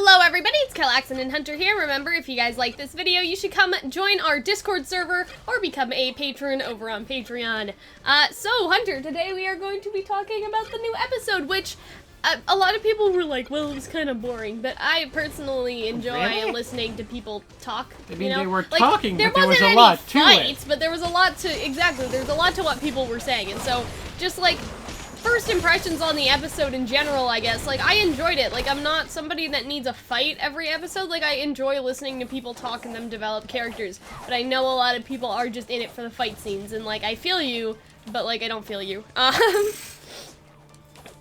Hello everybody, it's Calxiyn and Hunter here. Remember, if you guys like this video, you should come join our Discord server or become a patron over on Patreon. So Hunter, today we are going to be talking about the new episode, which a lot of people were like, well, it was kind of boring, but I personally enjoy listening to people talk. I mean, you know? they were like, talking, but there was a lot to it. But there was a lot to, exactly, there's a lot to what people were saying, and so, just like, first impressions on the episode in general, I guess. Like, I enjoyed it. Like, I'm not somebody that needs a fight every episode. Like, I enjoy listening to people talk and them develop characters. But I know a lot of people are just in it for the fight scenes. And, like, I feel you, but, like, I don't feel you.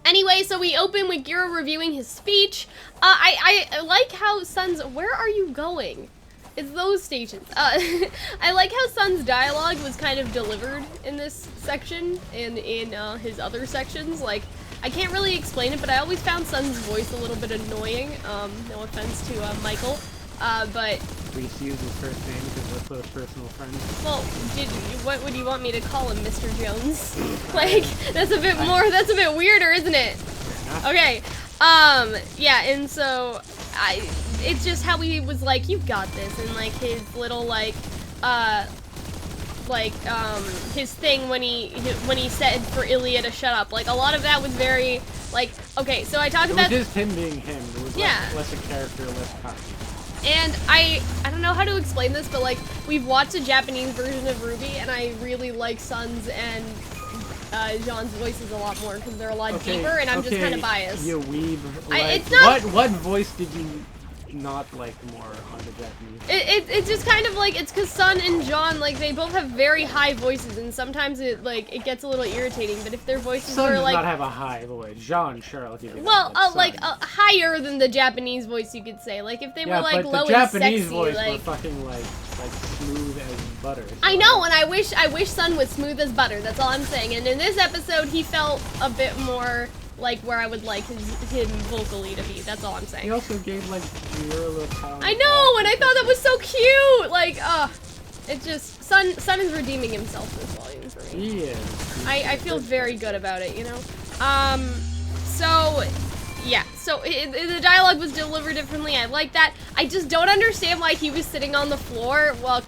Anyway, so we open with Gira reviewing his speech. I like how Sun's... Where are you going? It's those stations. I like how Sun's dialogue was kind of delivered in this section and in his other sections. Like, I can't really explain it, but I always found Sun's voice a little bit annoying. No offense to Michael, but... Please use his first name because we're close personal friends. Well, what would you want me to call him, Mr. Jones? Like, that's a bit weirder, isn't it? Okay, yeah, and so, it's just how he was like, you got this, and like his little his thing when he said for Ilya to shut up, like a lot of that was very, like, okay, so I talked about- It was just him being him, it was less a character, less copy. And I don't know how to explain this, but like, we've watched a Japanese version of RWBY, and I really like Sun's and Jean's voices a lot more, because they're a lot deeper, and I'm just kind of biased. You weeb, like, it's not- what voice did you not like more on the Japanese? It's just kind of like, it's because Sun and Jean, like, they both have very high voices, and sometimes it gets a little irritating, but if their voices Sun were does like... not have a high voice. Jean, sure, I'll give you well, that. like, higher than the Japanese voice, you could say. Like, if they were, like, low and sexy, Yeah, but the Japanese voice were fucking, like smooth as butter. So. I know, and I wish Sun was smooth as butter, that's all I'm saying. And in this episode, he felt a bit more... like where I would like him vocally to be. That's all I'm saying. He also gave like Gira a little power. I know, and I thought that was so cute. Like, it's just Sun is redeeming himself this volume for me. He is. I feel very good about it, you know. So yeah. So the dialogue was delivered differently. I like that. I just don't understand why he was sitting on the floor while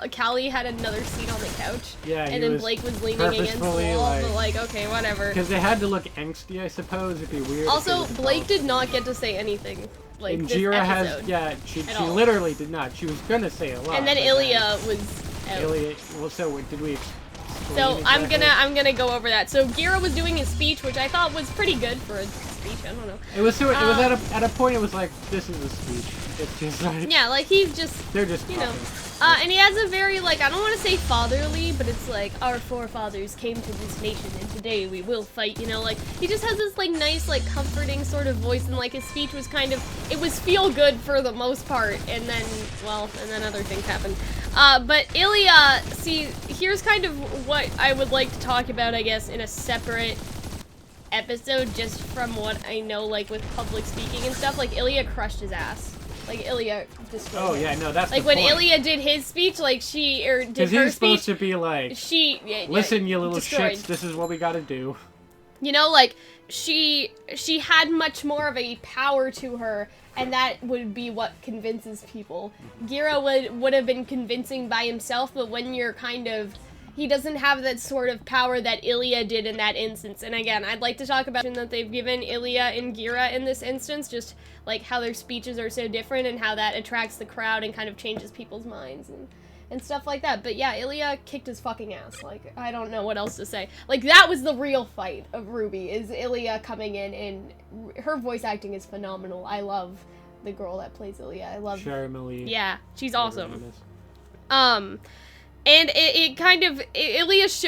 Callie had another seat on the couch. Yeah, and then Blake was leaning against the wall. But like, okay, whatever. Because they had to look angsty, I suppose. It'd be weird. Also, Blake did not get to say anything. Like, and this Gira episode. has, yeah, she literally did not. She was gonna say a lot. And then Ilya was out. Ilya, well, so did we? So I'm gonna go over that. So Gira was doing his speech, which I thought was pretty good for a speech. I don't know. It was so. It was at a point. It was like, this is a speech. It's just like. Yeah, like he's just. They're just. You know. And he has a very, like, I don't want to say fatherly, but it's like, our forefathers came to this nation and today we will fight, you know, like, he just has this, like, nice, like, comforting sort of voice, and, like, his speech was kind of, it was feel good for the most part, and then, well, and then other things happened. But Ilya, see, here's kind of what I would like to talk about, I guess, in a separate episode, just from what I know, like, with public speaking and stuff. Like, Ilya crushed his ass. Like, Ilya destroyed him. Oh, yeah, no, that's like, the when point. Ilya did his speech, like, did her speech... Because he's supposed to be like, listen, you little destroyed. shits, this is what we gotta do. You know, like, she had much more of a power to her, and that would be what convinces people. Gira would have been convincing by himself, but when you're kind of... He doesn't have that sort of power that Ilya did in that instance. And again, I'd like to talk about that they've given Ilya and Gira in this instance, just like how their speeches are so different and how that attracts the crowd and kind of changes people's minds and stuff like that. But yeah, Ilya kicked his fucking ass. Like, I don't know what else to say. Like, that was the real fight of RWBY, is Ilya coming in, and her voice acting is phenomenal. I love the girl that plays Ilya. I love... Shermily. Yeah, she's awesome. And it kind of, Ilya's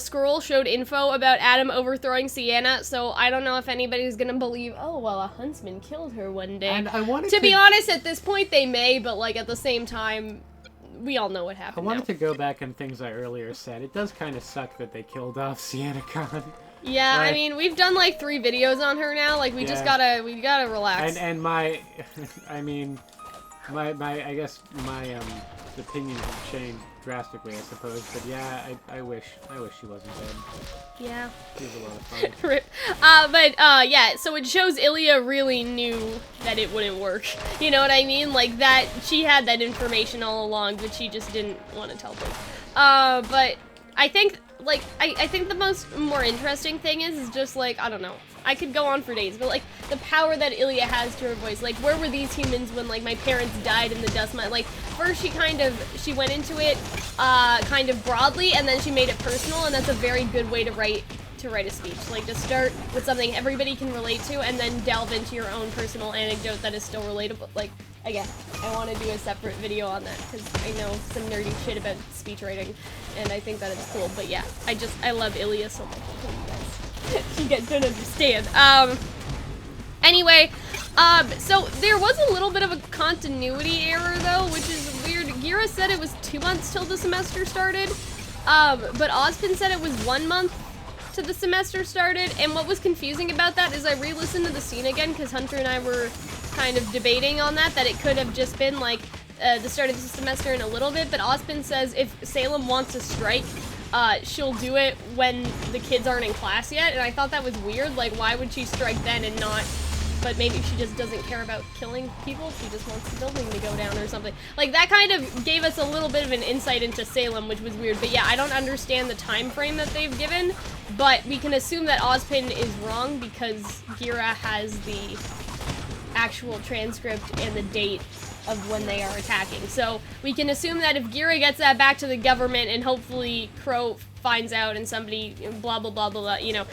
scroll showed info about Adam overthrowing Sienna, so I don't know if anybody's gonna believe, oh, well, a huntsman killed her one day. And I wanted to be honest, at this point they may, but like at the same time, we all know what happened. I wanted to go back on things I earlier said. It does kind of suck that they killed off Sienna Khan. Yeah, like, I mean, we've done like 3 videos on her now, like we just gotta relax. And my, I mean, I guess my, opinions have changed drastically, I suppose. But yeah, I wish she wasn't dead. Yeah. She was a lot of fun. Rip. Yeah, so it shows Ilya really knew that it wouldn't work. You know what I mean? Like, that, she had that information all along, but she just didn't want to tell them. But I think, like, I think the more interesting thing is just, like, I don't know. I could go on for days, but, like, the power that Ilya has to her voice. Like, where were these humans when, like, my parents died in the dust mine? Like, first she went into it, kind of broadly, and then she made it personal, and that's a very good way to write a speech. Like, to start with something everybody can relate to, and then delve into your own personal anecdote that is still relatable. Like, again, I want to do a separate video on that, because I know some nerdy shit about speech writing, and I think that it's cool. But yeah, I love Ilya so much. You guys don't understand. Anyway, so there was a little bit of a continuity error, though, which is weird. Gira said it was 2 months till the semester started, but Ozpin said it was 1 month to the semester started, and what was confusing about that is I re-listened to the scene again, because Hunter and I were kind of debating on that it could have just been, like, the start of the semester in a little bit, but Ozpin says if Salem wants to strike, she'll do it when the kids aren't in class yet, and I thought that was weird. Like, why would she strike then and not, but maybe she just doesn't care about killing people, she just wants the building to go down or something. Like, that kind of gave us a little bit of an insight into Salem, which was weird, but yeah, I don't understand the time frame that they've given, but we can assume that Ozpin is wrong because Gira has the actual transcript and the date of when they are attacking. So we can assume that if Gira gets that back to the government and hopefully Crow finds out and somebody blah blah blah blah blah, you know,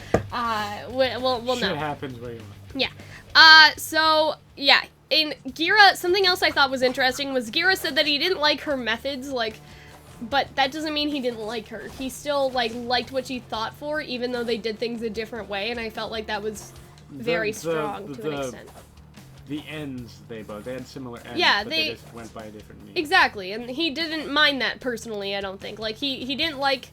we'll know. Shit happens where you want. Yeah. So yeah, in Gira, something else I thought was interesting was Gira said that he didn't like her methods, like, but that doesn't mean he didn't like her. He still liked what she thought for, even though they did things a different way, and I felt like that was very strong to an extent. The ends they had similar ends, yeah, but they just went by a different means. Exactly, and he didn't mind that personally, I don't think. Like, he didn't like...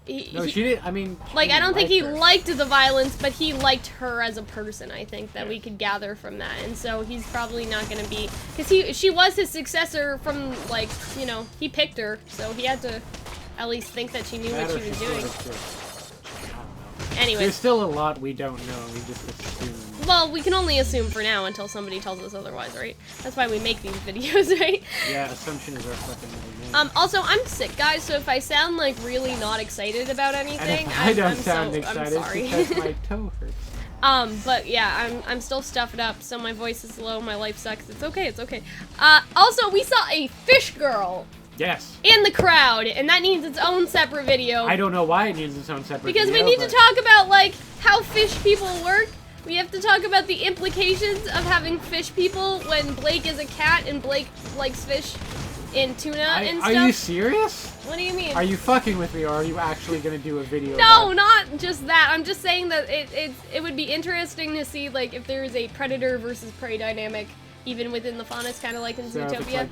she didn't, I mean... Like, I don't think he liked the violence, but he liked her as a person, I think, that we could gather from that. And so he's probably not gonna be... Because she was his successor from, like, you know, he picked her, so he had to at least think that she knew what she was doing. Anyway. There's still a lot we don't know, we just assume. Well, we can only assume for now until somebody tells us otherwise, right? That's why we make these videos, right? Yeah, assumption is our fucking name. Also, I'm sick, guys, so if I sound, like, really not excited about anything, I'm sorry. Because my toe hurts. But yeah, I'm still stuffed up, so my voice is low, my life sucks. It's okay, it's okay. Also, we saw a fish girl. Yes. In the crowd, and that needs its own separate video. I don't know why it needs its own separate video. Because we need to talk about, like, how fish people work. We have to talk about the implications of having fish people when Blake is a cat and Blake likes fish and tuna and stuff. Are you serious? What do you mean? Are you fucking with me, or are you actually gonna do a video? No, not just that. I'm just saying that it would be interesting to see, like, if there is a predator versus prey dynamic, even within the Faunus, kind of like in Zootopia.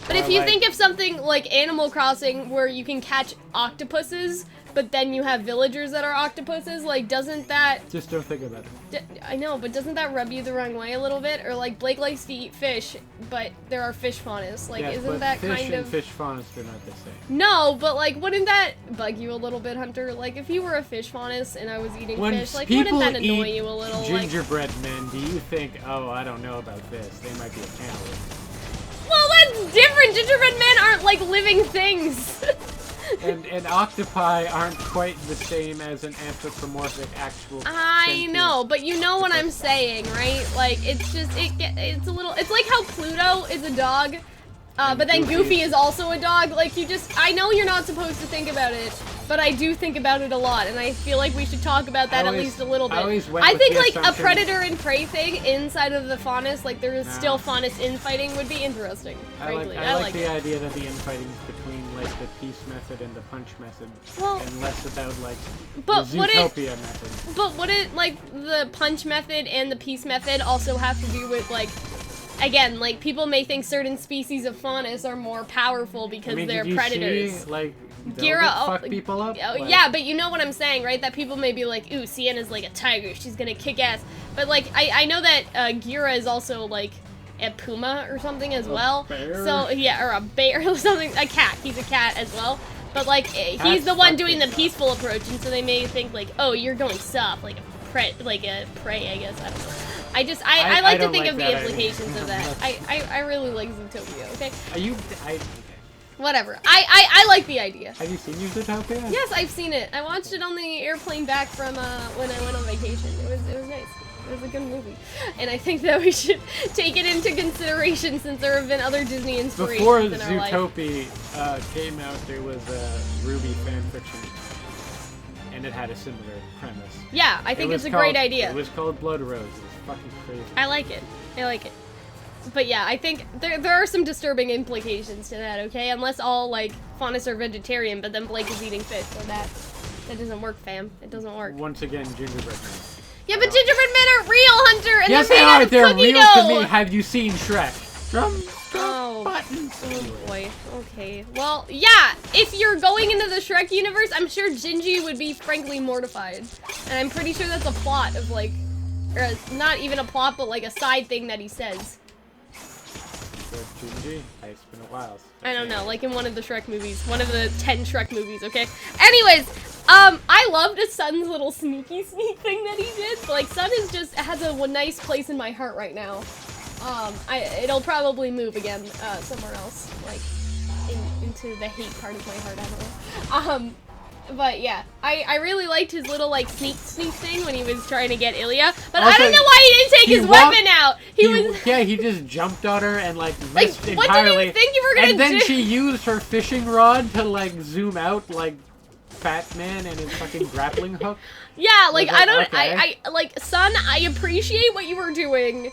But if you think of something like Animal Crossing, where you can catch octopuses, but then you have villagers that are octopuses, like, doesn't that... Just don't think about it. I know, but doesn't that rub you the wrong way a little bit? Or, like, Blake likes to eat fish, but there are fish Faunus. Like, yes, isn't that kind of... fish and fish Faunus, they're not the same. No, but, like, wouldn't that bug you a little bit, Hunter? Like, if you were a fish Faunus and I was eating fish, like, wouldn't that annoy you a little? Gingerbread men, do you think, oh, I don't know about this, they might be a cannibal? Well, that's different! Gingerbread men aren't, like, living things! And octopi aren't quite the same as an anthropomorphic actual I know, but you know what I'm saying, right? Like, it's just, it's a little, it's like how Pluto is a dog, but then Goofy is also a dog. Like, I know you're not supposed to think about it, but I do think about it a lot, and I feel like we should talk about that at least a little bit. I think, like, a predator and prey thing inside of the Faunus, like, there is still Faunus infighting would be interesting, frankly. I like the idea that the infighting is between, like, the peace method and the punch method, and less about, like, the Zootopia method. But would it, like, the punch method and the peace method also have to do with, like, again, like, people may think certain species of Faunus are more powerful because they're predators. See, like, Gira, fuck people up? Like, yeah, but you know what I'm saying, right? That people may be like, ooh, Sienna's like a tiger, she's gonna kick ass. But, like, I know that Gira is also, like, a puma or something as well. Bear? So yeah, or a bear or something. A cat. He's a cat as well. But like he's the one doing the peaceful approach, and so they may think like, oh, you're going soft, like a prey, I guess. I don't know. I like to think of the implications of that. I really like Zootopia. Okay. Whatever. I like the idea. Have you seen Zootopia? Yes, I've seen it. I watched it on the airplane back from when I went on vacation. It was nice. It was a good movie. And I think that we should take it into consideration since there have been other Disney inspirations Before in our life. Zootopia came out, there was a RWBY fanfiction. And it had a similar premise. Yeah, I think it's a great idea. It was called Blood Rose. It was fucking crazy. I like it. I like it. But yeah, I think there are some disturbing implications to that, okay? Unless all, like, Faunus are vegetarian, but then Blake is eating fish, so that doesn't work, fam. It doesn't work. Once again, gingerbread men. Yeah, but gingerbread men are real, Hunter! And yes, they're they made out are! of They're cookie real dough. to me! Have you seen Shrek? Drum buttons! Oh boy. Okay. Well, yeah, if you're going into the Shrek universe, I'm sure Gingy would be frankly mortified. And I'm pretty sure that's a plot of, like, or not even a plot, but like a side thing that he says. Gingy? It's been a while. I don't know, like in one of the Shrek movies. One of the 10 Shrek movies, okay? Anyways, I loved Sun's little sneak thing that he did. Like, Sun is just has a nice place in my heart right now. It'll probably move again, somewhere else. Like, into the hate part of my heart, I don't know. But yeah, I really liked his little like sneak thing when he was trying to get Ilya. But also, I don't know why he didn't take his weapon out. He just jumped on her and like missed entirely. What did you think you were gonna do? And then she used her fishing rod to like zoom out like Fat Man and his fucking grappling hook. Yeah, like I don't, okay. I like Sun, I appreciate what you were doing.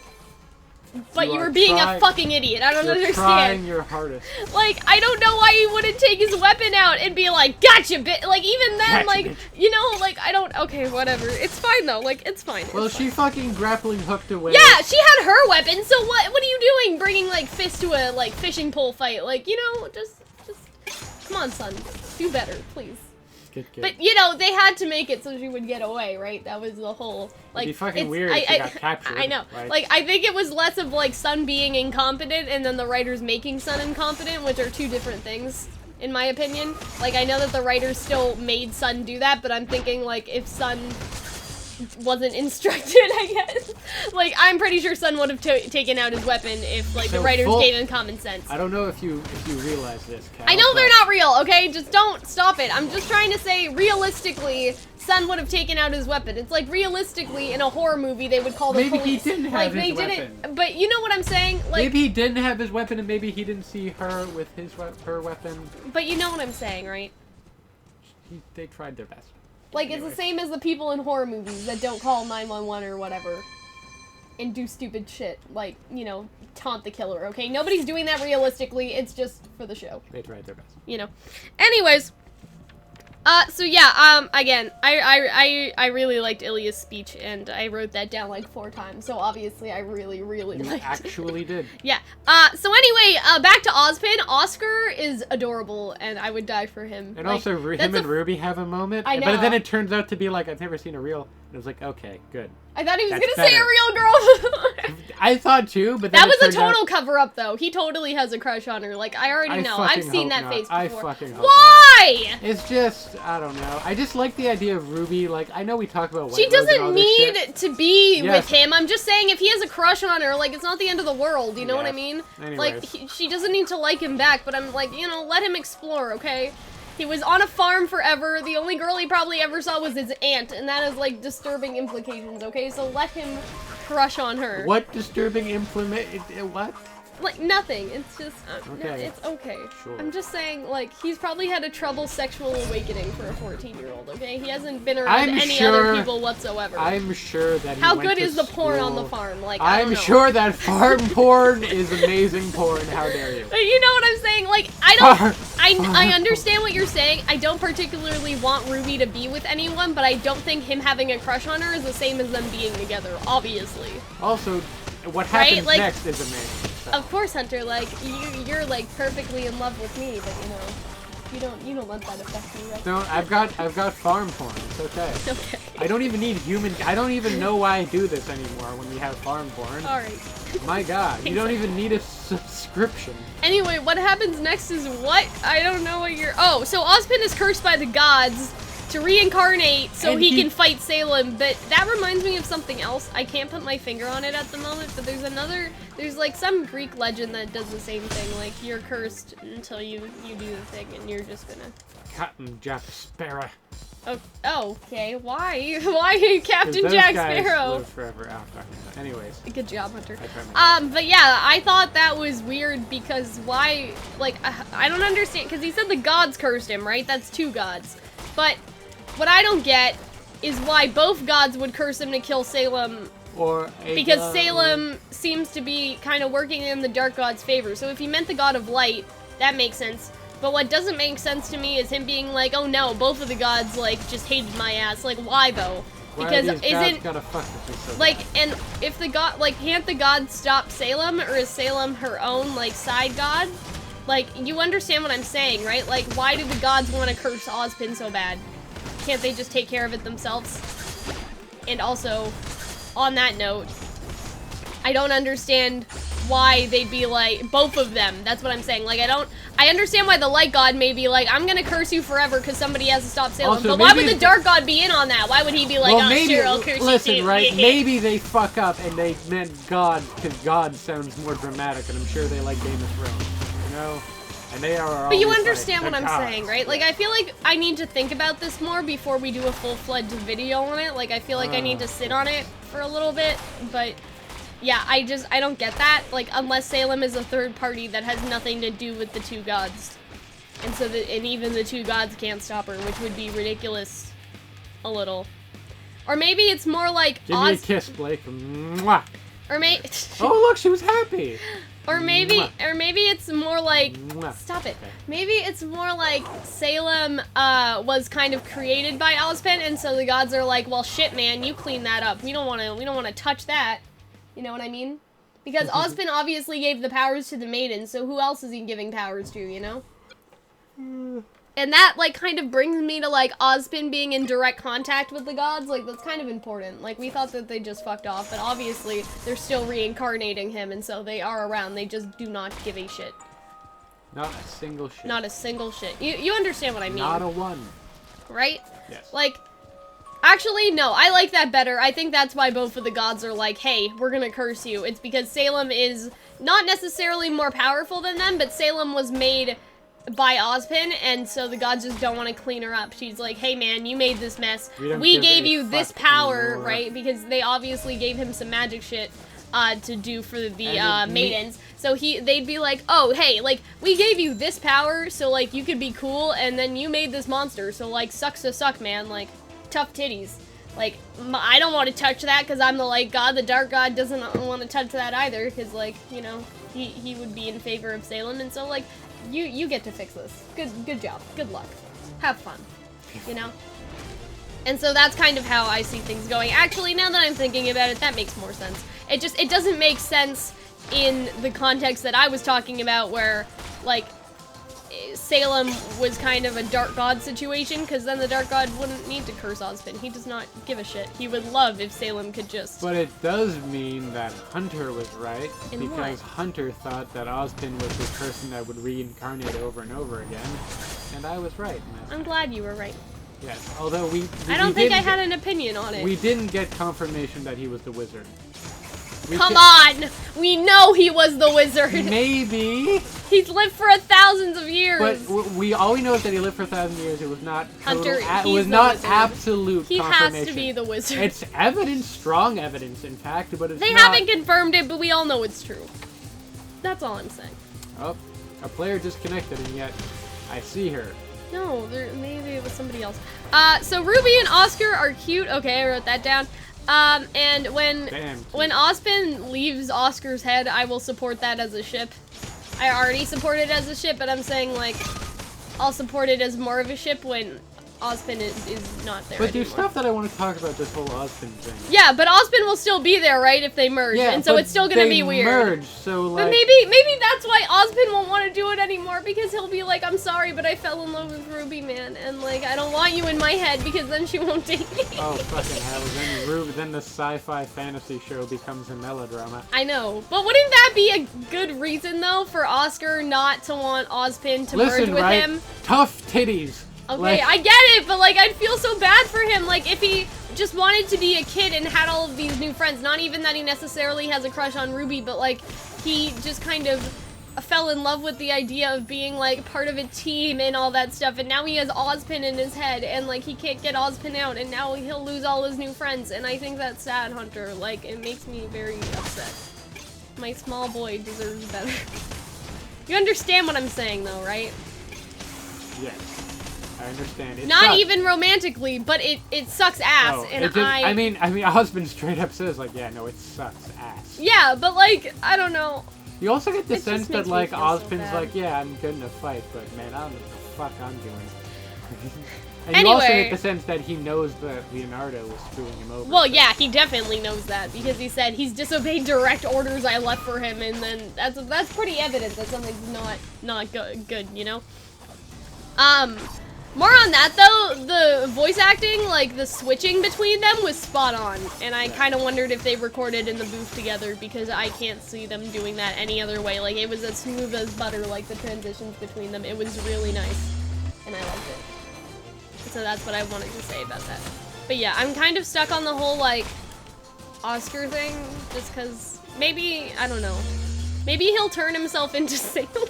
But you were being a fucking idiot. I don't understand. Trying your hardest. Like, I don't know why he wouldn't take his weapon out and be like, gotcha, bitch. Like, even then, gotcha, like, bitch. You know, like, I don't. Okay, whatever. It's fine though. Like, it's fine. Well, she fucking grappling hooked away. Yeah, she had her weapon. So what? What are you doing? Bringing like fists to a like fishing pole fight? Like, you know, just come on, Sun. Do better, please. Good. But, you know, they had to make it so she would get away, right? That was the whole, like... It'd be fucking weird if she got captured. I know. Like, I think it was less of, like, Sun being incompetent and then the writers making Sun incompetent, which are two different things, in my opinion. Like, I know that the writers still made Sun do that, but I'm thinking, like, if Sun wasn't instructed, I guess. Like, I'm pretty sure Sun would have taken out his weapon if, like, the writers gave him common sense. I don't know if you realize this, Cal, I know they're not real, okay? Just don't stop it. I'm just trying to say, realistically, Sun would have taken out his weapon. It's like, realistically, in a horror movie, they would call the police. Maybe he didn't have his weapon. But you know what I'm saying? Like, maybe he didn't have his weapon, and maybe he didn't see her with her weapon. But you know what I'm saying, right? They tried their best. Like, it's the same as the people in horror movies that don't call 911 or whatever and do stupid shit. Like, you know, taunt the killer, okay? Nobody's doing that realistically. It's just for the show. They tried their best. You know. Anyways. So yeah, again, I really liked Ilya's speech, and I wrote that down like 4 times, so obviously I really liked it. You actually did. Yeah. So anyway, back to Ozpin. Oscar is adorable, and I would die for him. And like, also, him and RWBY have a moment. I know. But then it turns out to be like, I've never seen a real... And I was like, okay, good. I thought he was gonna say a real girl. I thought too, but then that was a total cover-up, though. He totally has a crush on her. Like, I already know. I've seen that face before. I fucking hope Why? Not. It's just, I don't know. I just like the idea of RWBY. Like, I know we talk about White She doesn't Rose and need to be with him. I'm just saying, if he has a crush on her, like, it's not the end of the world. You know what I mean? Anyways. Like, she doesn't need to like him back. But I'm like, you know, let him explore, okay? He was on a farm forever. The only girl he probably ever saw was his aunt, and that has, like, disturbing implications, okay? So let him crush on her. What disturbing what? Like, nothing. It's just, okay. it's okay. Sure. I'm just saying, like, he's probably had a troubled sexual awakening for a 14-year-old, okay? He hasn't been around any other people whatsoever. I'm sure that How good is the porn on the farm? Like, I'm sure that farm porn is amazing porn. How dare you? You know what I'm saying? Like, I understand what you're saying. I don't particularly want RWBY to be with anyone, but I don't think him having a crush on her is the same as them being together, obviously. Also, what happens like, next is amazing. So. Of course, Hunter, like, you're, like, perfectly in love with me, but, you know, You don't let that affect you, right? No, I've got farm porn. It's okay. Okay. I don't even need I don't even know why I do this anymore when we have farm porn. Alright. My god, you don't even need a subscription. Anyway, what happens next is what? I don't know what you're... Oh, so Ozpin is cursed by the gods to reincarnate so he can fight Salem, but that reminds me of something else. I can't put my finger on it at the moment, but there's like some Greek legend that does the same thing. Like, you're cursed until you do the thing, and you're just gonna... Captain Jack Sparrow. Oh, okay. Why? Why Captain Jack Sparrow? Live forever. Anyways. Good job, Hunter. But yeah, I thought that was weird because why? Like, I don't understand because he said the gods cursed him, right? That's two gods. But what I don't get is why both gods would curse him to kill Salem. Because Salem seems to be kind of working in the dark god's favor. So if he meant the god of light, that makes sense. But what doesn't make sense to me is him being like, oh no, both of the gods, like, just hated my ass. Like, why though? Because isn't, like, and if the god, like, can't the god stop Salem, or is Salem her own, like, side god? Like, you understand what I'm saying, right? Like, why do the gods want to curse Ozpin so bad? Can't they just take care of it themselves? And also, on that note, I don't understand why they'd be like, both of them, that's what I'm saying. Like, I understand why the light god may be like, I'm gonna curse you forever because somebody has to stop Salem, also, but why would the dark god be in on that? Why would he be like, well, maybe, sure, I'll curse you too. Right, maybe they fuck up and they meant God, because God sounds more dramatic, and I'm sure they like Game of Thrones, you know? And they are But you understand like, what I'm saying, right? Like, I feel like I need to think about this more before we do a full-fledged video on it. Like, I feel like I need to sit on it for a little bit, but... Yeah, I don't get that, like, unless Salem is a third party that has nothing to do with the two gods. And so, and even the two gods can't stop her, which would be ridiculous a little. Or maybe it's more like Give me a kiss, Blake. Mwah. Or oh, look, she was happy. Or maybe it's more like, stop it. Maybe it's more like Salem was kind of created by Ozpin, and so the gods are like, well, shit, man, you clean that up. We don't want to touch that. You know what I mean? Because Ozpin obviously gave the powers to the maiden, so who else is he giving powers to, you know? And that, like, kind of brings me to, like, Ozpin being in direct contact with the gods. Like, that's kind of important. Like, we thought that they just fucked off, but obviously they're still reincarnating him, and so they are around. They just do not give a shit. Not a single shit. Not a single shit. You understand what I mean? Not a one. Right? Yes. Like... Actually, no, I like that better. I think that's why both of the gods are like, hey, we're gonna curse you. It's because Salem is not necessarily more powerful than them, but Salem was made by Ozpin, and so the gods just don't want to clean her up. She's like, hey man, you made this mess. We gave you this power, anymore. Right? Because they obviously gave him some magic shit to do for the maidens. So they'd be like, oh, hey, like, we gave you this power, so, like, you could be cool, and then you made this monster, so, like, sucks to suck, man, like... Tough titties. Like, I don't want to touch that because I'm the light god. The dark god doesn't want to touch that either because, like, you know, he would be in favor of Salem, and so, like, you get to fix this. Good job. Good luck. Have fun. You know? And so that's kind of how I see things going. Actually, now that I'm thinking about it, that makes more sense. It doesn't make sense in the context that I was talking about where, like, Salem was kind of a dark god situation, because then the dark god wouldn't need to curse Ozpin. He does not give a shit. He would love if Salem could just... But it does mean that Hunter was right, because what? Hunter thought that Ozpin was the person that would reincarnate over and over again, and I was right. I'm glad you were right. Yes, although I don't think I had an opinion on it. We didn't get confirmation that he was the wizard. Come on! We know he was the wizard! Maybe! He's lived for thousands of years! But all we know is that he lived for 1,000 years. It was not Hunter, it was not absolute he confirmation. He has to be the wizard. It's evidence, strong evidence, in fact, but it's They not... haven't confirmed it, but we all know it's true. That's all I'm saying. Oh, a player disconnected, and yet I see her. No, maybe it was somebody else. So RWBY and Oscar are cute. Okay, I wrote that down. And when Ozpin leaves Oscar's head, I will support that as a ship. I already support it as a ship, but I'm saying, like, I'll support it as more of a ship when Ozpin is not there But there's anymore. stuff that I want to talk about this whole Ozpin thing. Yeah, but Ozpin will still be there, right, if they merge, Yeah, and so it's still gonna be weird. Merge, so like... But maybe that's why Ozpin won't want to do it anymore, because he'll be like, I'm sorry, but I fell in love with RWBY, man, and like, I don't want you in my head, because then she won't date me. Oh, fucking hell, then the sci-fi fantasy show becomes a melodrama. I know, but wouldn't that be a good reason, though, for Oscar not to want Ozpin to merge with him? Tough titties. Okay, like, I get it, but like, I'd feel so bad for him, like, if he just wanted to be a kid and had all of these new friends, not even that he necessarily has a crush on RWBY, but like, he just kind of fell in love with the idea of being like part of a team and all that stuff, and now he has Ozpin in his head, and like, he can't get Ozpin out, and now he'll lose all his new friends, and I think that's sad, Hunter. Like, it makes me very upset. My small boy deserves better. You understand what I'm saying, though, right? Yes. I understand. It Not sucks. even romantically, but it sucks ass, No, and I mean, a husband straight up says like, yeah, no, it sucks ass. Yeah, but like, I don't know. You also get the It sense just that makes me like feel so Ozpin's bad. like, yeah, I'm good in a fight, but man, I don't know what the fuck I'm doing. And Anyway. you also get the sense that he knows that Leonardo was screwing him over. Well, yeah, he definitely knows that, because he said he's disobeyed direct orders I left for him, and then that's pretty evident that something's not good, you know? More on that, though, the voice acting, like, the switching between them was spot on, and I kind of wondered if they recorded in the booth together, because I can't see them doing that any other way. Like, it was as smooth as butter, like, the transitions between them. It was really nice, and I loved it. So that's what I wanted to say about that. But yeah, I'm kind of stuck on the whole, like, Oscar thing, just because maybe, I don't know, maybe he'll turn himself into Salem.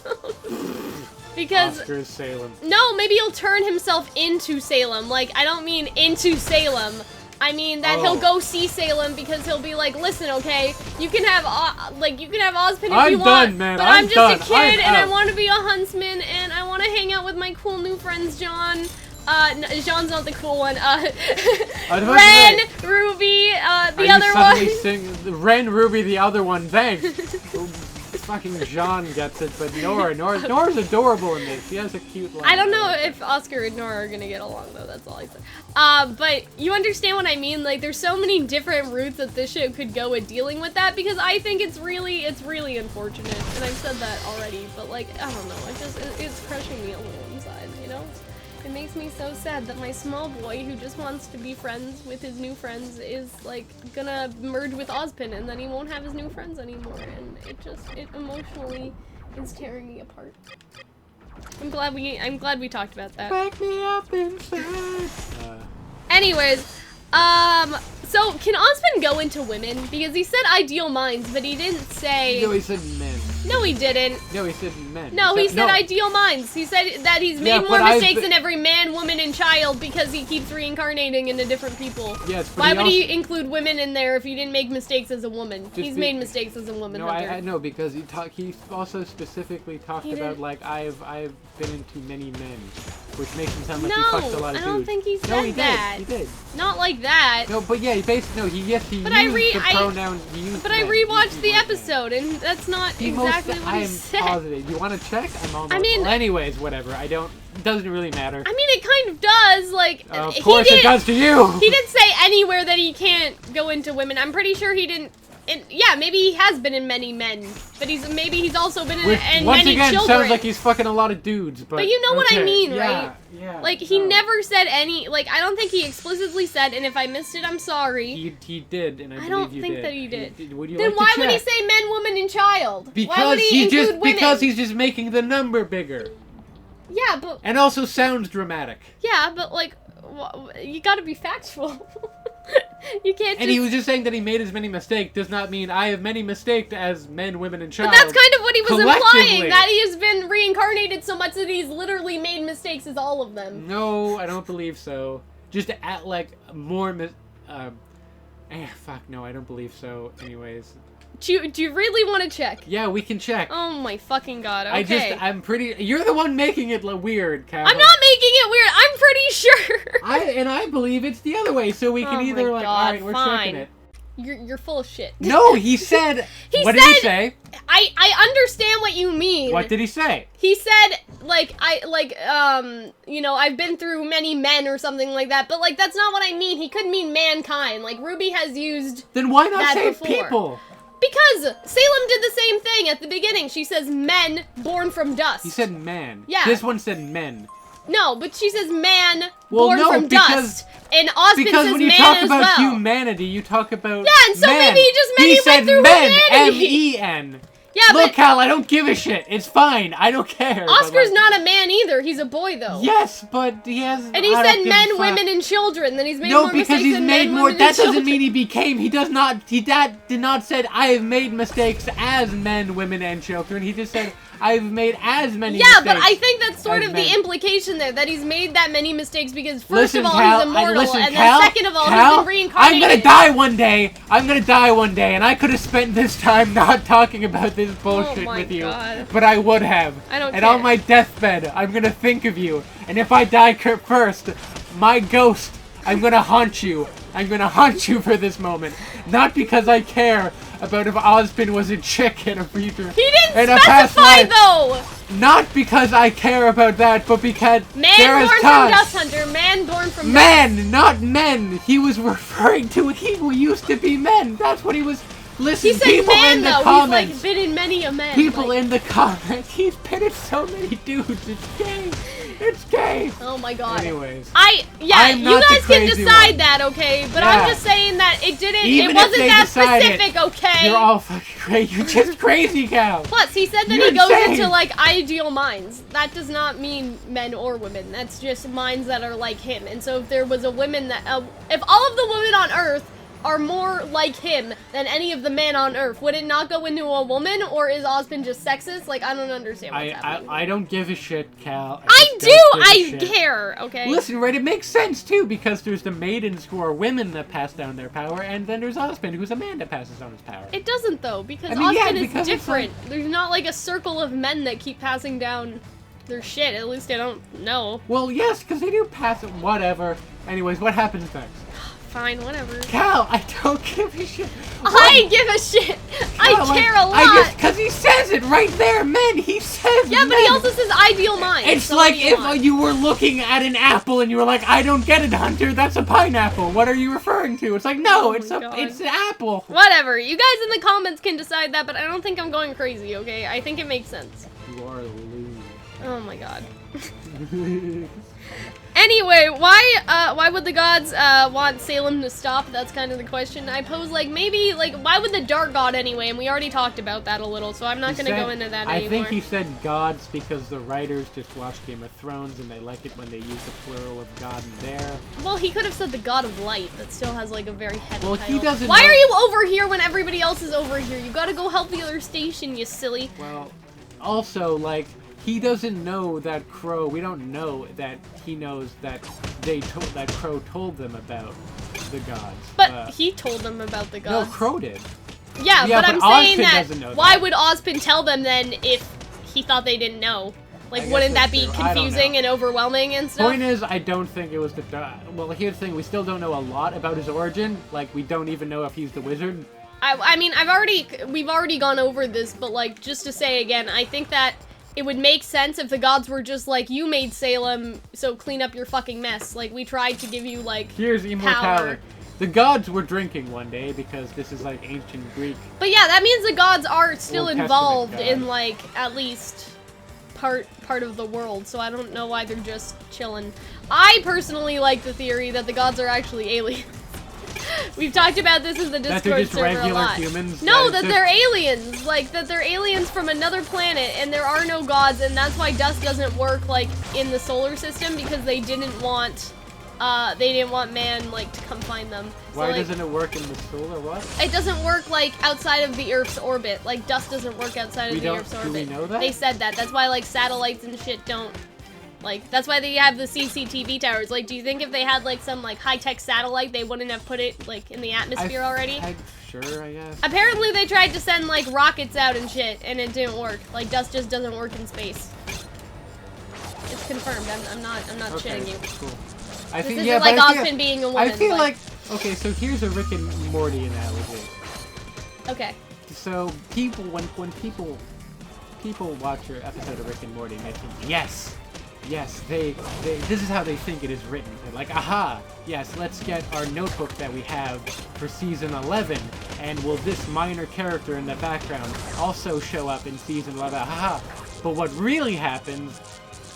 Because Oscar's Salem. No, maybe he'll turn himself into Salem. Like, I don't mean into Salem. I mean that he'll go see Salem, because he'll be like, listen, okay, you can have Ozpin if you want, man. but I'm just a kid and I out. want to be a huntsman and I want to hang out with my cool new friends, John. No, Jean's not the cool one. Ren, RWBY, the other one. Ren, RWBY, the other one. Thanks. Fucking Jean gets it, but Nora's adorable in this. She has a cute line. I don't know if Oscar and Nora are gonna get along, though. That's all I said. But you understand what I mean? Like, there's so many different routes that this show could go with dealing with that, because I think it's really unfortunate, and I've said that already. But like, I don't know. It's crushing me a little inside, you know? It makes me so sad that my small boy, who just wants to be friends with his new friends, is like gonna merge with Ozpin, and then he won't have his new friends anymore, and it emotionally is tearing me apart. I'm glad we talked about that. Back me up inside. Anyways, so can Ozpin go into women? Because he said ideal minds, but he didn't say. No, he said men. No, he didn't. No, he said men. No, he said ideal minds. He said that he's made more mistakes than every man, woman, and child because he keeps reincarnating into different people. Yes, but why would he include women in there if he didn't make mistakes as a woman? He's made mistakes as a woman. No, I know, because he also specifically talked about like I've been into many men, which makes him sound like he fucks a lot of dudes. No, I don't think he said that. He did. Not like that. No, but yeah, he used the pronoun. But I rewatched the episode, and that's not exactly what he said. I'm positive. You want to check? I'm almost. I mean, well, anyways, whatever. It doesn't really matter. I mean, it kind of does. Like, of course it does to you. He didn't say anywhere that he can't go into women. I'm pretty sure he didn't. And yeah, maybe he has been in many men, but he's also been in many children. Once again, sounds like he's fucking a lot of dudes. But you know what I mean, right? Yeah. Like, he never said any. Like, I don't think he explicitly said. And if I missed it, I'm sorry. He did, and I don't believe you think did. that he did. Then why would he say men, woman, and child? Because why would he include women? Because he's just making the number bigger. Yeah, but. And also sounds dramatic. Yeah, but like, you gotta be factual. You can't. And he was just saying that he made as many mistakes does not mean I have many mistakes as men, women, and child. But that's kind of what he was implying, that he has been reincarnated so much that he's literally made mistakes as all of them. No, I don't believe so. Just at like more fuck no, I don't believe so. Anyways. Do you really want to check? Yeah, we can check. Oh my fucking god, okay. I'm pretty... You're the one making it weird, Cal. I'm not making it weird, I'm pretty sure! I believe it's the other way, so we can either alright, we're checking it. You're full of shit. No, he said... What did he say? I understand what you mean. What did he say? He said, like, you know, I've been through many men or something like that, but, like, that's not what I mean. He could mean mankind. Like, RWBY has used Then why not that save before. people? Because Salem did the same thing at the beginning. She says men born from dust. He said man. Yeah. This one said men. No, but she says man born from dust. And Ozpin because says when you man talk as about well. humanity, you talk about Yeah, and so men. maybe he just meant he said went through men, humanity. M-E-N. Yeah, Look, but Cal, I don't give a shit. It's fine. I don't care. Oscar's not a man either. He's a boy, though. Yes, but he has. And he said men, women, and children. Then he's made more mistakes he's than made men, more. women, That and doesn't children. mean he became. He does not. He did not said I have made mistakes as men, women, and children. He just said I've made as many. Yeah, mistakes but I think that's sort of men. the implication there, that he's made that many mistakes because first Listen, of all Cal, he's immortal, and Cal, then second of all Cal, he's been reincarnated. I'm gonna die one day. I'm gonna die one day, and I could have spent this time not talking about this bullshit with you, but I would have. I don't and care. on my deathbed, I'm gonna think of you, and if I die first, my ghost, I'm gonna haunt you. I'm gonna haunt you for this moment, not because I care about if Ozpin was a chick in a future. He didn't in specify though. Not because I care about that, but because Man there is born time. from Dust Hunter, man born from Men, dust. not men. He was referring to people who used to be men. That's what he was. Listen, He said people man in the though. comments. He's like been in many a man. People like, in the comments. He's been in so many dudes. It's gay. It's gay. Oh my god. Anyways. Yeah, I'm you not the guys can crazy decide one. that, okay? But Yeah. I'm just saying that it didn't. Even it if wasn't they that decide specific, okay? You're all fucking crazy. You're just crazy, Cal. Plus, he said that You're he goes insane. into, like, ideal minds. That does not mean men or women. That's just minds that are like him. And so if there was a woman that... if all of the women on Earth are more like him than any of the men on Earth, would it not go into a woman? Or is Ozpin just sexist? Like, I don't understand what's happening. I don't give a shit, Cal. I care, okay? Listen, right, it makes sense, too, because there's the maidens who are women that pass down their power, and then there's Ozpin, who's a man that passes down his power. It doesn't, though, because I mean, yeah, Ozpin because is it's different. There's not, like, a circle of men that keep passing down their shit. At least I don't know. Well, yes, because they do pass it. Whatever. Anyways, what happens next? Fine, whatever. Cal, I don't give a shit. I give a shit. I care a lot. Because he says it right there, men. He says Yeah, men. but he also says ideal mind. It's so like what do you if want? you were looking at an apple and you were like, I don't get it, Hunter. That's a pineapple. What are you referring to? It's like, no, it's an apple. Whatever. You guys in the comments can decide that, but I don't think I'm going crazy, okay? I think it makes sense. You are a loser. Oh my god. Anyway, why would the gods want Salem to stop? That's kind of the question. I pose, like, maybe, like, why would the Dark God anyway? And we already talked about that a little, so I'm not going to go into that anymore. I think he said gods because the writers just watch Game of Thrones and they like it when they use the plural of god in there. Well, he could have said the God of Light. That still has, like, a very heavy title. He doesn't Why know. are you over here when everybody else is over here? You gotta go help the other station, you silly. Well, also, like, he doesn't know that Crow. We don't know that he knows that that Crow told them about the gods. But he told them about the gods. No, Crow did. Yeah, but I'm saying doesn't know that. Why that. would Ozpin tell them then if he thought they didn't know? Like, wouldn't that be confusing and overwhelming and stuff? Point is, I don't think it was the. Well, here's the thing: we still don't know a lot about his origin. Like, we don't even know if he's the wizard. I mean, we've already gone over this, but like, just to say again, I think that it would make sense if the gods were just like, you made Salem, so clean up your fucking mess. Like, we tried to give you, like, here's immortality. Power. The gods were drinking one day because this is like ancient Greek. But yeah, that means the gods are still Old involved Testament in, like, at least part of the world, so I don't know why they're just chilling. I personally like the theory that the gods are actually aliens. We've talked about this in the Discord server a lot. Humans, no, that they're aliens. Like, that they're aliens from another planet, and there are no gods, and that's why dust doesn't work, like, in the solar system, because they didn't want man, like, to come find them. So, why like, doesn't it work in the solar what? it doesn't work, like, outside of the Earth's orbit. Like, dust doesn't work outside of the Earth's orbit. Do we know that? They said that. That's why, like, satellites and shit don't... Like, that's why they have the CCTV towers. Like, do you think if they had, like, some, like, high-tech satellite, they wouldn't have put it, like, in the atmosphere already? Sure, I guess. Apparently, they tried to send, like, rockets out and shit, and it didn't work. Like, dust just doesn't work in space. It's confirmed. I'm not shitting you. Cool. This isn't like Ozpin being a woman. I feel like... Okay, so here's a Rick and Morty analogy. Okay. so people, when people watch your episode of Rick and Morty, and they think, yes, this is how they think it is written. They're like, aha, yes, let's get our notebook that we have for season 11, and will this minor character in the background also show up in season 11? Haha. But what really happens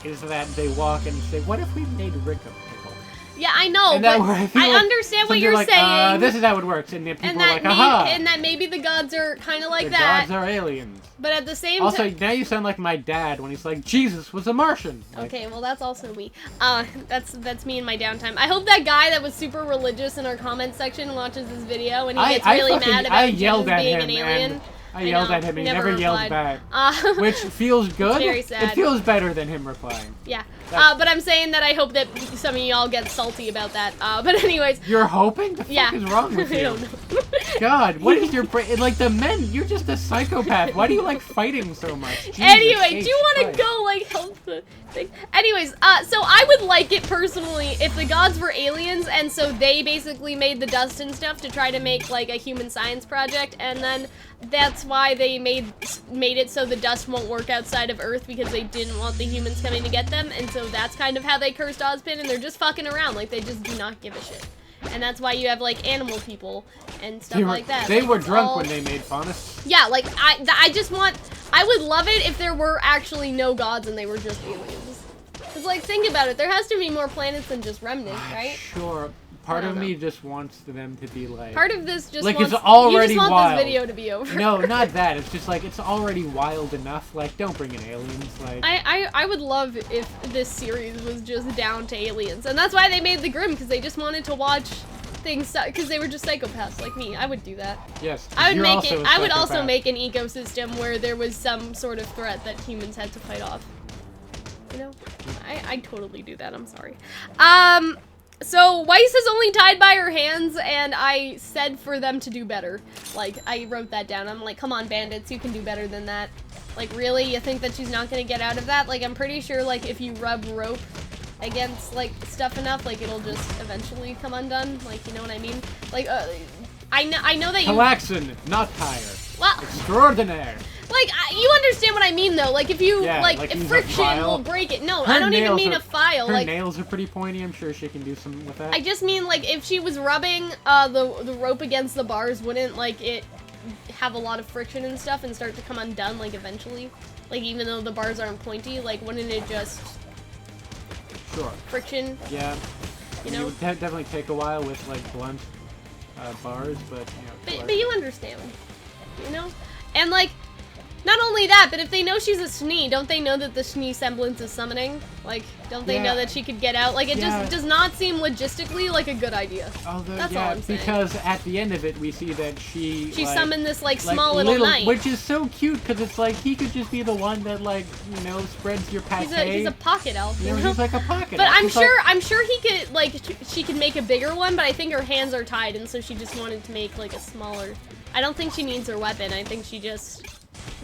is that they walk and say, what if we made Rick a pickle? Yeah, I know, and but I understand what you're saying. This is how it works, and then people are like, aha! And that maybe the gods are kind of like the that. The gods are aliens. But at the same time... Also, now you sound like my dad when he's like, Jesus was a Martian. Like, okay, well, that's also me. That's me in my downtime. I hope that guy that was super religious in our comment section watches this video, and he gets really mad about Jesus being an alien. I yelled at him and he never yelled back. Which feels good. It's very sad. It feels better than him replying. Yeah. But I'm saying that I hope that some of y'all get salty about that. But anyways. You're hoping? The fuck is wrong with you? I don't know. God, what is your brain? Like, the men, you're just a psychopath. Why do you like fighting so much? Jesus Anyway, do you want Christ. to go, like, help the thing? Anyways, so I would like it personally if the gods were aliens, and so they basically made the dust and stuff to try to make, like, a human science project, and then that's why they made it so the dust won't work outside of Earth, because they didn't want the humans coming to get them, and so that's kind of how they cursed Ozpin, and they're just fucking around, like, they just do not give a shit. And that's why you have, like, animal people and stuff like that. They like, were drunk when they made Faunus. Yeah, like, I just want... I would love it if there were actually no gods and they were just aliens. Because, like, think about it. There has to be more planets than just remnants, right? Sure. Part of me just wants them to be, like... Part of this just like, wants... it's already you just want wild. this video to be over. No, not that. It's just, like, it's already wild enough. Like, don't bring in aliens. Like, I would love if this series was just down to aliens. And that's why they made the Grimm, because they just wanted to watch things... Because they were just psychopaths like me. I would do that. Yes. I would make it... I would also make an ecosystem where there was some sort of threat that humans had to fight off. You know? I'd totally do that. I'm sorry. So, Weiss is only tied by her hands, and I said for them to do better. Like, I wrote that down. I'm like, come on, bandits, you can do better than that. Like, really? You think that she's not gonna get out of that? Like, I'm pretty sure, like, if you rub rope against, like, stuff enough, like, it'll just eventually come undone. Like, you know what I mean? Like, I know that you... Calxiyn, not tire. Well... Extraordinaire. Like, you understand what I mean, though. Like, if you, yeah, like if friction will break it. No, I don't even mean a file. Her like, nails are pretty pointy. I'm sure she can do something with that. I just mean, like, if she was rubbing the rope against the bars, wouldn't, like, it have a lot of friction and stuff and start to come undone, like, eventually? Like, even though the bars aren't pointy, like, wouldn't it just... Sure. Friction? Yeah. You know? It would definitely take a while with, like, blunt bars, but, you know. But you understand. You know? And, like... Not only that, but if they know she's a Schnee, don't they know that the Schnee semblance is summoning? Like, don't they know that she could get out? Like, it just does not seem logistically like a good idea. Although, that's all I'm saying. Because at the end of it, we see that she summoned this, like, small little knight. Which is so cute, because it's like, he could just be the one that, like, you know, spreads your pate. He's a pocket elf, you know? He's like a pocket elf. But I'm sure he could, like, she could make a bigger one, but I think her hands are tied, and so she just wanted to make, like, a smaller... I don't think she needs her weapon. I think she just...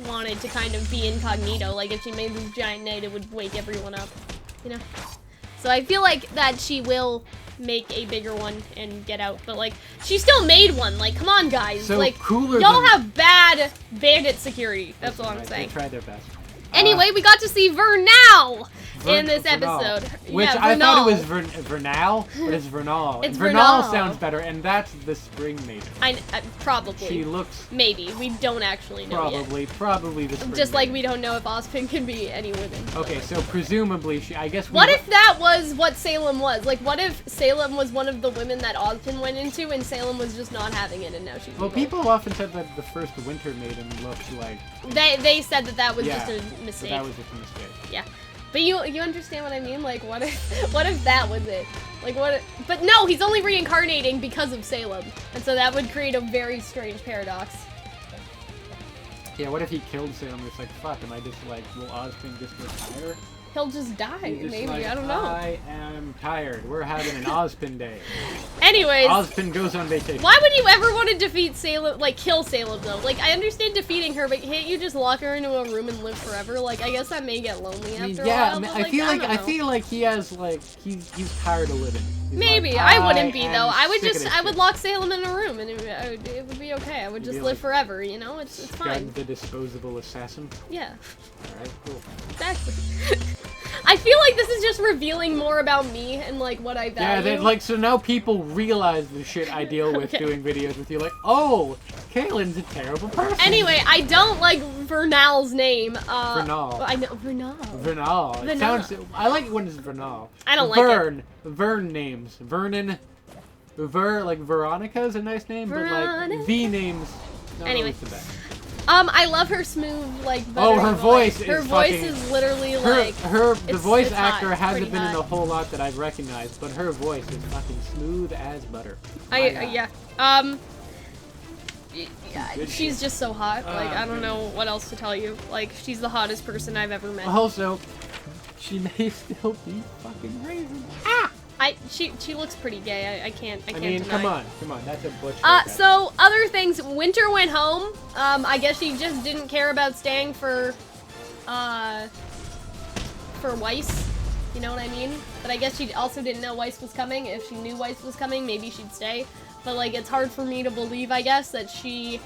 wanted to kind of be incognito. Like, if she made this giant knight, it would wake everyone up, you know? So I feel like that she will make a bigger one and get out, but, like, she still made one. Like, come on, guys. So like, cooler y'all have bad bandit security. That's all I'm saying. They tried their best. Anyway, we got to see Vernal in this episode. Which I thought it was Vernal, but it's Vernal. It's Vernal sounds better, and that's the spring maiden. Probably. She looks... Maybe. We don't actually know yet. Probably the spring Just like maiden. we don't know if Ozpin can be any women. Okay, so presumably I guess what if that was what Salem was? Like, what if Salem was one of the women that Ozpin went into, and Salem was just not having it, and now she's Well, people often said that the first Winter Maiden looked like... They said that was just a mistake. That was just a mistake. Yeah. But you understand what I mean? Like, what if that was it? Like, but no, he's only reincarnating because of Salem. And so that would create a very strange paradox. Yeah, what if he killed Salem? It's like, fuck, am I just like, will Ozpin just retire? He'll just die, maybe, like, I don't know. I am tired. We're having an Ozpin day. Anyways. Ozpin goes on vacation. Why would you ever want to defeat Salem, like, kill Salem, though? Like, I understand defeating her, but can't you just lock her into a room and live forever? Like, I guess that may get lonely after a while. I feel like he has, like, he's tired of living. Maybe. like, I wouldn't be, though. I would shit. lock Salem in a room, and it would be okay. I would just live forever, you know? It's fine. The disposable assassin? Yeah. Alright, cool. Exactly. I feel like this is just revealing more about me and, like, what I value. Yeah, like, so now people realize the shit I deal with doing videos with you. Like, oh, Kaylin's a terrible person. Anyway, I don't like Vernal's name. Vernal. I know, Vernal. Vernal. It sounds, I like it when it's Vernal. I don't like it. Vern names. Vernon. Like Veronica is a nice name, but like V names. Anyway. The best. I love her smooth, like, oh, her voice is her voice is literally like the voice actor hot. hasn't been in a whole lot that I've recognized, but her voice is fucking smooth as butter. Yeah. She's just so hot. Like, I don't know what else to tell you. Like, she's the hottest person I've ever met. Also, she may still be fucking raisin. Ah! She looks pretty gay. I can't I mean, deny. come on, that's a butch. So other things. Winter went home. I guess she just didn't care about staying for Weiss. You know what I mean? But I guess she also didn't know Weiss was coming. If she knew Weiss was coming, maybe she'd stay. But like, it's hard for me to believe, I guess, that she,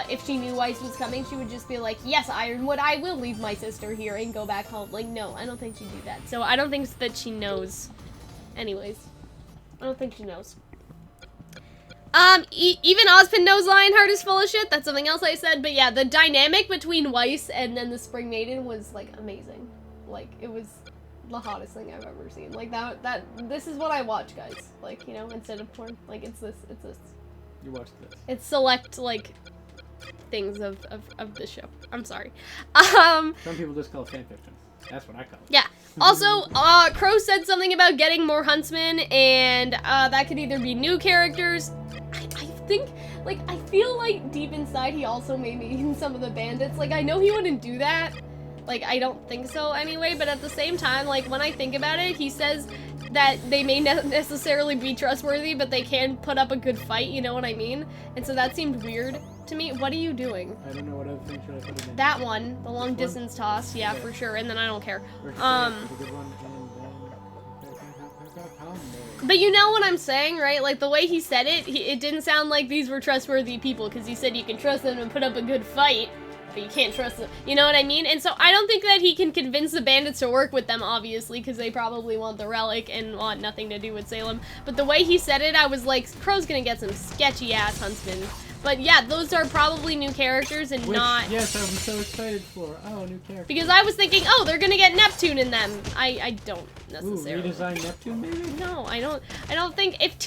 if she knew Weiss was coming, she would just be like, yes, Ironwood, I will leave my sister here and go back home. Like, no, I don't think she'd do that. So I don't think that she knows. Anyways, I don't think she knows. Even Ozpin knows Lionheart is full of shit. That's something else I said. But yeah, the dynamic between Weiss and then the Spring Maiden was, like, amazing. Like, it was the hottest thing I've ever seen. Like, this is what I watch, guys. Like, you know, instead of porn. Like, it's this. You watch this. It's select, like, things of this show. I'm sorry. Some people just call it fanfiction. That's what I call it. Yeah. Also, Crow said something about getting more huntsmen, and that could either be new characters. I think, like, I feel like deep inside he also may mean some of the bandits. Like, I know he wouldn't do that. Like, I don't think so anyway, but at the same time, like, when I think about it, he says that they may not necessarily be trustworthy, but they can put up a good fight, you know what I mean? And so that seemed weird to me. What are you doing? I don't know what other thing should I put it in. That one, the long distance toss, yeah, for sure, and then I don't care. But you know what I'm saying, right? Like, the way he said it, it didn't sound like these were trustworthy people, because he said you can trust them and put up a good fight, but you can't trust them. You know what I mean? And so I don't think that he can convince the bandits to work with them, obviously, because they probably want the relic and want nothing to do with Salem. But the way he said it, I was like, Crow's gonna get some sketchy-ass huntsmen. But yeah, those are probably new characters and not... Yes, I'm so excited for. Oh, new characters. Because I was thinking, oh, they're gonna get Neptune in them. I don't necessarily. Ooh, redesign Neptune, maybe? No, I don't think... If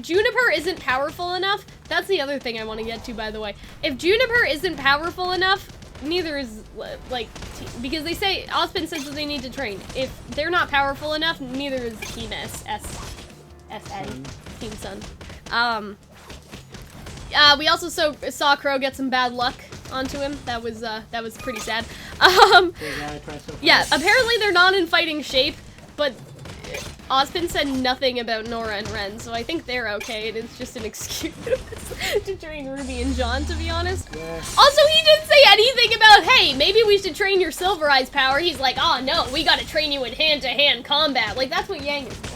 Juniper isn't powerful enough... That's the other thing I want to get to, by the way. If Juniper isn't powerful enough, neither is, like... Because they say... Ozpin says that they need to train. If they're not powerful enough, neither is Team SN. Team Sun. We also saw Crow get some bad luck onto him. That was pretty sad. Yeah, apparently they're not in fighting shape, but Ozpin said nothing about Nora and Ren, so I think they're okay. It's just an excuse to train Ruby and John, to be honest. Yeah. Also, he didn't say anything about, hey, maybe we should train your Silver Eyes power. He's like, oh no, we gotta train you in hand-to-hand combat. Like, that's what Yang is for.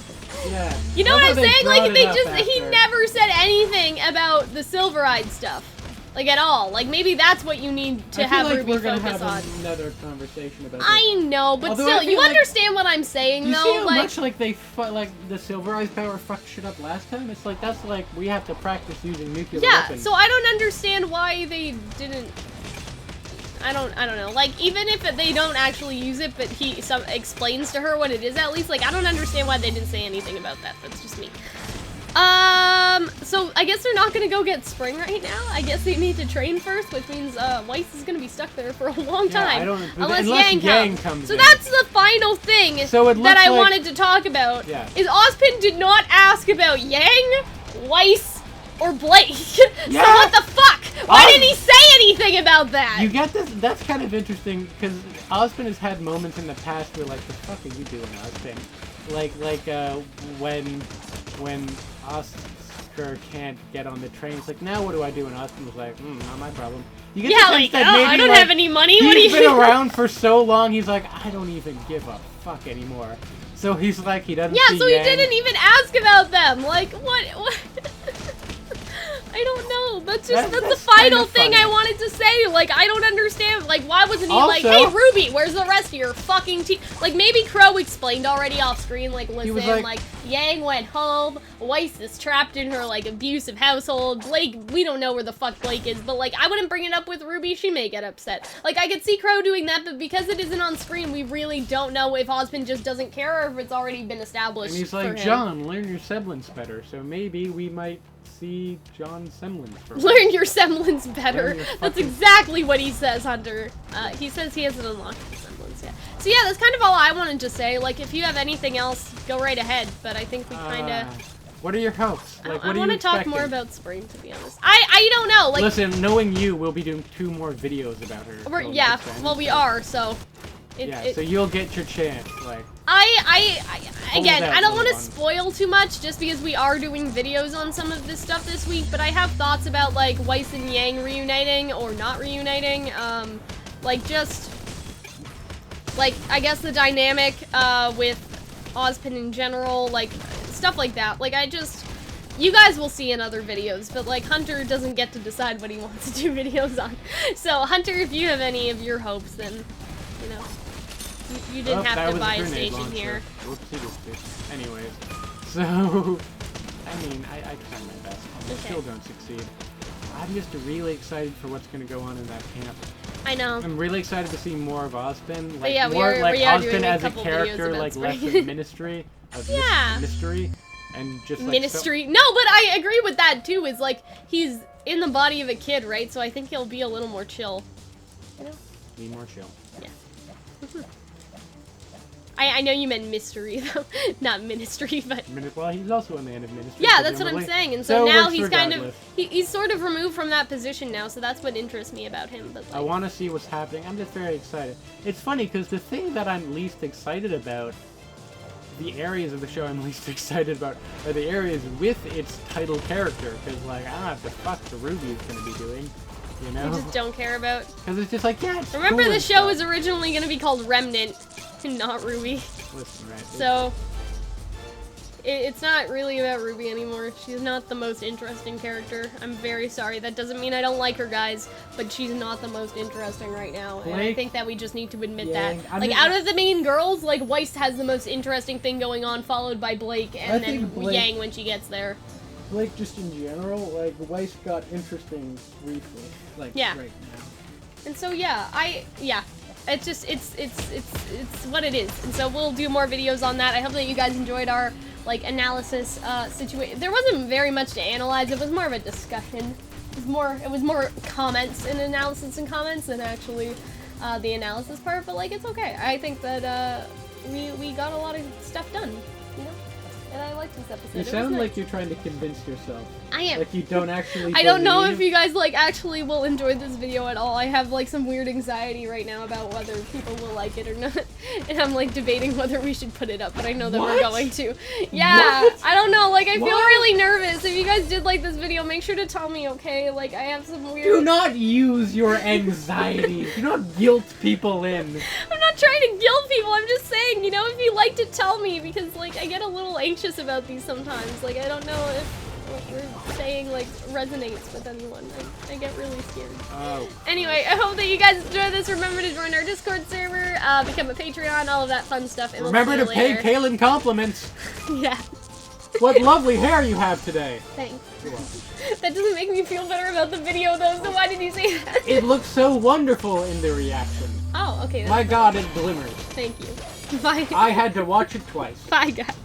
Yeah. You know what I'm saying? Like, he never said anything about the Silver-Eyed stuff. Like, at all. Like, maybe that's what you need to have Ruby focus on. I feel like we're gonna have another conversation about this. I know, but still, you understand what I'm saying, though? You see how much, like, the Silver Eyes power fucked shit up last time? It's like, that's like, we have to practice using nuclear weapons. Yeah, so I don't understand why they didn't... I don't know. Like, even if they don't actually use it, but he explains to her what it is at least, like, I don't understand why they didn't say anything about that. That's just me. So I guess they're not gonna go get Spring right now. I guess they need to train first, which means, Weiss is gonna be stuck there for a long time. Unless Yang comes in. So that's the final thing that I wanted to talk about. Yeah. Is Ozpin did not ask about Yang, Weiss, or Blake. Yeah. So what the fuck? Why didn't he say anything about that? You get this? That's kind of interesting, because Ozpin has had moments in the past where, like, the fuck are you doing, Ozpin? When Oscar can't get on the train, it's like, now what do I do? And Ozpin was like, not my problem. You get the sense that maybe, I don't have any money. What do you He's been around for so long, he's like, I don't even give a fuck anymore. So he's like, he doesn't Yeah, see so he Yang. didn't even ask about them. Like, what? I don't know. That's the That's final kinda thing funny. I wanted to say. Like, I don't understand. Like, why wasn't he like, Also- hey, Ruby, where's the rest of your fucking team? Like, maybe Crow explained already off screen, like, listen, was like, like- Yang went home, Weiss is trapped in her, like, abusive household, Blake, we don't know where the fuck Blake is, but, like, I wouldn't bring it up with Ruby, she may get upset. Like, I could see Crow doing that, but because it isn't on screen, we really don't know if Ozpin just doesn't care or if it's already been established And he's for like, him. John, learn your semblance better. So maybe we might see John's semblance for once. Learn your semblance better. Learn your That's fucking- exactly what he says, Hunter. He says he hasn't unlocked the semblance yet. So yeah, that's kind of all I wanted to say. Like, if you have anything else, go right ahead. But I think we kind of... What are your hopes? Like, I what are want you to talk expecting? more about Spring, to be honest. I don't know. Like, Listen, knowing you, we'll be doing 2 more videos about her. till yeah, next time, well, we so- are, so... Yeah, so you'll get your chance, like... Again, out I don't want to little one. spoil too much just because we are doing videos on some of this stuff this week, but I have thoughts about, like, Weiss and Yang reuniting or not reuniting. Like, just, like, I guess the dynamic, with Ozpin in general, like, stuff like that. Like, you guys will see in other videos, but, like, Hunter doesn't get to decide what he wants to do videos on. So, Hunter, if you have any of your hopes, then, you know... You didn't that have to was a buy a grenade station launcher. here. Whoopsie-doopsie. Anyways, so... I mean, I try my best. I Okay. still don't succeed. I'm just really excited for what's going to go on in that camp. I know. I'm really excited to see more of Ozpin. Like, yeah, more like we are Ozpin doing a as a couple videos character, about like less Spring. of ministry. Of Yeah. mystery. And just like... Ministry. No, but I agree with that too. Is like he's in the body of a kid, right? So I think he'll be a little more chill. You know? Be more chill. Yeah. I know you meant mystery though, not ministry, but Well, he's also a man of ministry. yeah, that's what I'm presumably. saying. And so now works he's kind of regardless. he's sort of removed from that position now. So that's what interests me about him. But I like, want to see what's happening. I'm just very excited. It's funny because the thing that I'm least excited about, the areas of the show I'm least excited about, are the areas with its title character. Because, like, I don't know what the fuck the RWBY is going to be doing. You know? I just don't care about. Because it's just like, yeah, it's Remember, cool the and show stuff. was originally going to be called Remnant, and not RWBY. Listen, right. So, it's not really about RWBY anymore. She's not the most interesting character. I'm very sorry. That doesn't mean I don't like her, guys, but she's not the most interesting right now. And I Blake, think that we just need to admit Yang, that. I'm Like, just- out of the main girls, like, Weiss has the most interesting thing going on, followed by Blake, I and think then Blake- Yang when she gets there. Like, just in general, like, Weiss got interesting briefly. Like, Yeah. right now. And so, yeah, it's just, it's what it is. And so we'll do more videos on that. I hope that you guys enjoyed our, like, analysis, situation. There wasn't very much to analyze. It was more of a discussion. It was more comments and analysis and comments than actually, the analysis part, but, like, it's okay. I think that, we got a lot of stuff done, you know? And I liked this episode. You It was sound nice. like you're trying to convince yourself. I am. Like, you don't actually I don't know if believe- you guys, like, actually will enjoy this video at all. I have, like, some weird anxiety right now about whether people will like it or not. And I'm, like, debating whether we should put it up, but I know that we're What? going to. Yeah, What? I don't know. Like, I feel What? really nervous. If you guys did like this video, make sure to tell me, okay? Like, I have some weird... Do not use your anxiety. Do not guilt people in. I'm not trying to guilt people. I'm just saying, you know, if you like to tell me, because, like, I get a little anxious about these sometimes. Like, I don't know if what we're saying, like, resonates with anyone. I get really scared. Oh. Anyway, I hope that you guys enjoyed this. Remember to join our Discord server, become a Patreon, all of that fun stuff. And we'll Remember see to you pay later. Kaylin compliments. Yeah, What lovely hair you have today. thanks. That doesn't make me feel better about the video, though, so why did you say that? It looks so wonderful in the reaction. Oh, okay. My god, it glimmers. Thank you. Bye. I had to watch it twice. Bye, guys.